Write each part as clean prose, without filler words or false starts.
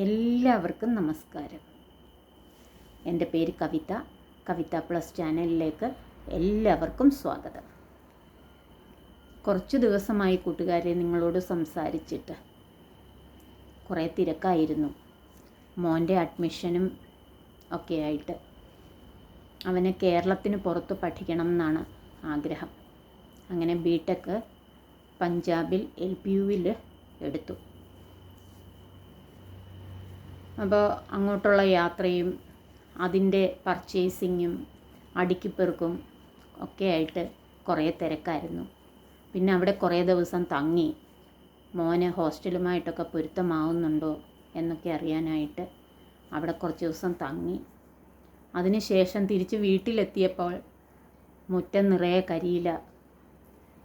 എല്ലാവർക്കും നമസ്കാരം. എൻ്റെ പേര് കവിത പ്ലസ് ചാനലിലേക്ക് എല്ലാവർക്കും സ്വാഗതം. കുറച്ച് ദിവസമായി കൂട്ടുകാരെ നിങ്ങളോട് സംസാരിച്ചിട്ട്. കുറേ തിരക്കായിരുന്നു. മോൻ്റെ അഡ്മിഷനും ഒക്കെ ആയിട്ട്. അവന് കേരളത്തിന് പുറത്ത് പഠിക്കണം എന്നാണ് ആഗ്രഹം. അങ്ങനെ ബിടെക് പഞ്ചാബിൽ LPUവിൽ എടുത്തു. അപ്പോൾ അങ്ങോട്ടുള്ള യാത്രയും അതിൻ്റെ പർച്ചേസിങ്ങും അടുക്കിപ്പെറുക്കും ഒക്കെ ആയിട്ട് കുറേ തിരക്കായിരുന്നു. പിന്നെ അവിടെ കുറേ ദിവസം തങ്ങി മോന് ഹോസ്റ്റലുമായിട്ടൊക്കെ പൊരുത്തമാവുന്നുണ്ടോ എന്നൊക്കെ അറിയാനായിട്ട് അവിടെ കുറച്ച് ദിവസം തങ്ങി. അതിനുശേഷം തിരിച്ച് വീട്ടിലെത്തിയപ്പോൾ മുറ്റം നിറയെ കരിയില,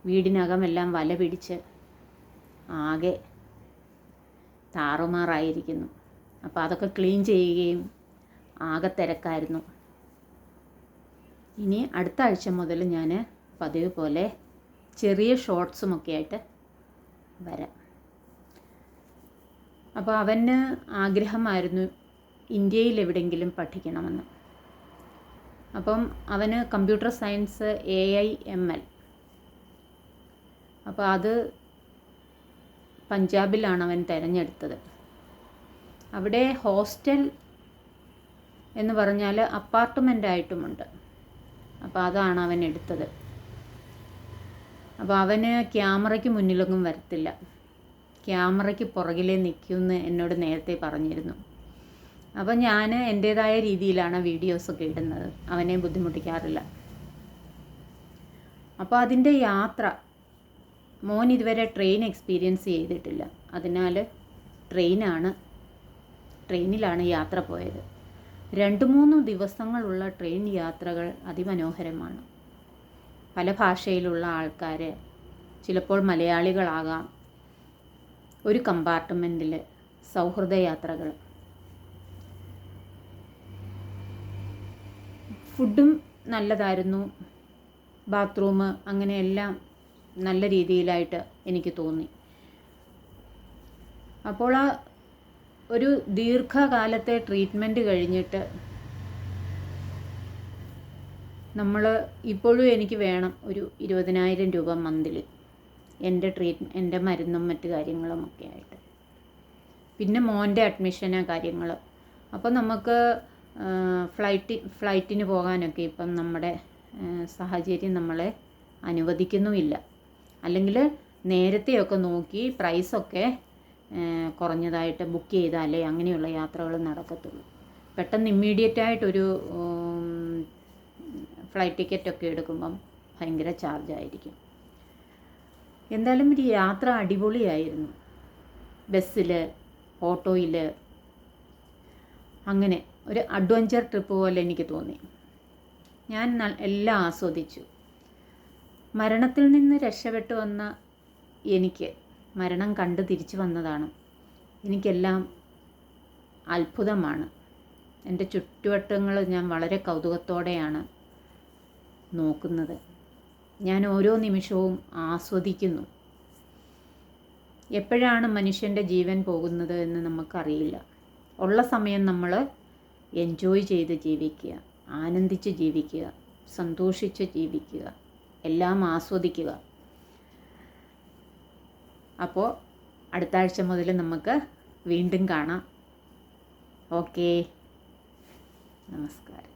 വീടിനകമെല്ലാം വല പിടിച്ച് ആകെ താറുമാറായിരിക്കുന്നു. അപ്പോൾ അതൊക്കെ ക്ലീൻ ചെയ്യുകയും ആകെ തിരക്കായിരുന്നു. ഇനി അടുത്ത ആഴ്ച മുതൽ ഞാൻ പതിവ് പോലെ ചെറിയ ഷോർട്സുമൊക്കെ ആയിട്ട് വരാം. അപ്പോൾ അവന് ആഗ്രഹമായിരുന്നു ഇന്ത്യയിൽ എവിടെയെങ്കിലും പഠിക്കണമെന്ന്. അപ്പം അവന് കമ്പ്യൂട്ടർ സയൻസ് AIML. അപ്പോൾ അത് പഞ്ചാബിലാണ് അവൻ തിരഞ്ഞെടുത്തത്. അവിടെ ഹോസ്റ്റൽ എന്ന് പറഞ്ഞാൽ അപ്പാർട്ട്മെൻ്റ് ആയിട്ടുമുണ്ട്. അപ്പോൾ അതാണ് അവൻ എടുത്തത്. അപ്പോൾ അവന് ക്യാമറയ്ക്ക് മുന്നിലൊന്നും വരത്തില്ല, ക്യാമറയ്ക്ക് പുറകിലേ നിൽക്കുമെന്ന് എന്നോട് നേരത്തെ പറഞ്ഞിരുന്നു. അപ്പോൾ ഞാൻ എൻ്റേതായ രീതിയിലാണ് വീഡിയോസൊക്കെ ഇടുന്നത്, അവനെ ബുദ്ധിമുട്ടിക്കാറില്ല. അപ്പോൾ അതിൻ്റെ യാത്ര, മോൻ ഇതുവരെ ട്രെയിൻ എക്സ്പീരിയൻസ് ചെയ്തിട്ടില്ല. അതിനാൽ ട്രെയിനിലാണ് യാത്ര പോയത്. 2-3 ദിവസങ്ങളുള്ള ട്രെയിൻ യാത്രകൾ അതിമനോഹരമാണ്. പല ഭാഷയിലുള്ള ആൾക്കാർ, ചിലപ്പോൾ മലയാളികളാകാം. ഒരു കമ്പാർട്ട്മെൻറ്റിൽ സൗഹൃദ യാത്രകൾ. ഫുഡും നല്ലതായിരുന്നു, ബാത്റൂം അങ്ങനെയെല്ലാം നല്ല രീതിയിലായിട്ട് എനിക്ക് തോന്നി. അപ്പോൾ ആ ഒരു ദീർഘകാലത്തെ ട്രീറ്റ്മെൻറ്റ് കഴിഞ്ഞിട്ട് നമ്മൾ ഇപ്പോഴും എനിക്ക് വേണം ഒരു 20,000 രൂപ മന്ത്ലി, എൻ്റെ മരുന്നും മറ്റു കാര്യങ്ങളും ഒക്കെ ആയിട്ട്. പിന്നെ മോൻ്റെ അഡ്മിഷന് കാര്യങ്ങൾ. അപ്പോൾ നമുക്ക് ഫ്ലൈറ്റിന് പോകാനൊക്കെ ഇപ്പം നമ്മുടെ സാഹചര്യം നമ്മളെ അനുവദിക്കുന്നുമില്ല. അല്ലെങ്കിൽ നേരത്തെയൊക്കെ നോക്കി പ്രൈസൊക്കെ കുറഞ്ഞതായിട്ട് ബുക്ക് ചെയ്താലേ അങ്ങനെയുള്ള യാത്രകൾ നടക്കത്തുള്ളൂ. പെട്ടെന്ന് ഇമ്മീഡിയറ്റായിട്ടൊരു ഫ്ലൈറ്റ് ടിക്കറ്റൊക്കെ എടുക്കുമ്പം ഭയങ്കര ചാർജായിരിക്കും. എന്തായാലും ഒരു യാത്ര അടിപൊളിയായിരുന്നു. ബസ്സിൽ, ഓട്ടോയിൽ, അങ്ങനെ ഒരു അഡ്വഞ്ചർ ട്രിപ്പ് പോലെ എനിക്ക് തോന്നി. ഞാൻ എല്ലാം ആസ്വദിച്ചു. മരണത്തിൽ നിന്ന് രക്ഷപ്പെട്ടു വന്ന എനിക്ക്, മരണം കണ്ട് തിരിച്ചു വന്നതാണ്, എനിക്കെല്ലാം അത്ഭുതമാണ്. എൻ്റെ ചുറ്റുവട്ടങ്ങൾ ഞാൻ വളരെ കൗതുകത്തോടെയാണ് നോക്കുന്നത്. ഞാൻ ഓരോ നിമിഷവും ആസ്വദിക്കുന്നു. എപ്പോഴാണ് മനുഷ്യൻ്റെ ജീവൻ പോകുന്നത് എന്ന് നമുക്കറിയില്ല. ഉള്ള സമയം നമ്മൾ എൻജോയ് ചെയ്ത് ജീവിക്കുക, ആനന്ദിച്ച് ജീവിക്കുക, സന്തോഷിച്ച് ജീവിക്കുക, എല്ലാം ആസ്വദിക്കുക. അപ്പോൾ അടുത്ത ആഴ്ച മുതൽ നമുക്ക് വീണ്ടും കാണാം. ഓക്കേ, നമസ്കാരം.